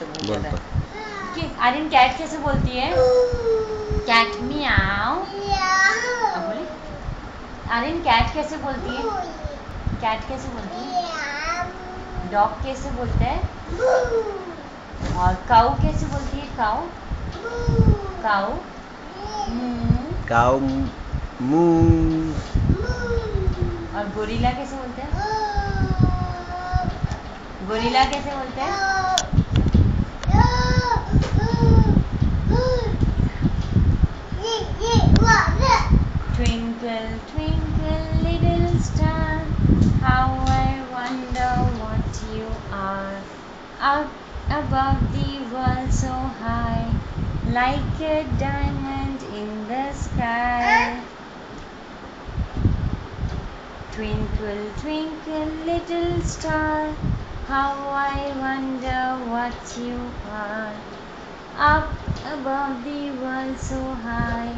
बोलते बहुत बोल ज़्यादा। तो कि आर्यन कैट कैसे बोलती है? कैट मियाओ। अब बोली आर्यन कैट कैसे बोलती है? कैट कैसे बोलती है? डॉग कैसे बोलते हैं? और काऊ कैसे बोलती है? काऊ काऊ काऊ मू। और गोरिल्ला कैसे बोलते हैं? गोरिल्ला कैसे बोलते हैं? Twinkle, twinkle, little star, how I wonder what you are. Up above the world so high, like a diamond in the sky. Twinkle, twinkle, little star, how I wonder what you are. Up above the world so high,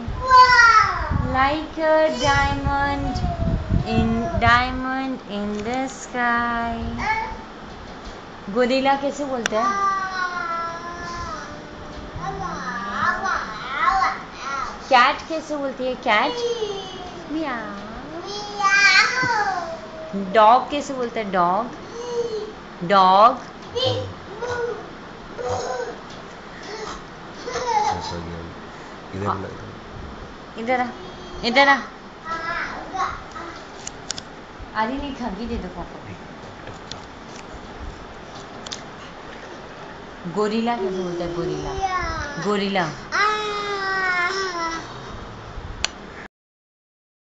like a diamond in the sky. Gorilla कैसे बोलते हैं? Cat कैसे बोलती है? Cat Miao. Dog कैसे बोलते हैं? Dog dog. इधर आ, इधर आ। अरे नहीं, खगी दे दो पापा। गोरिल्ला कैसे बोलते हैं? Gorilla gorilla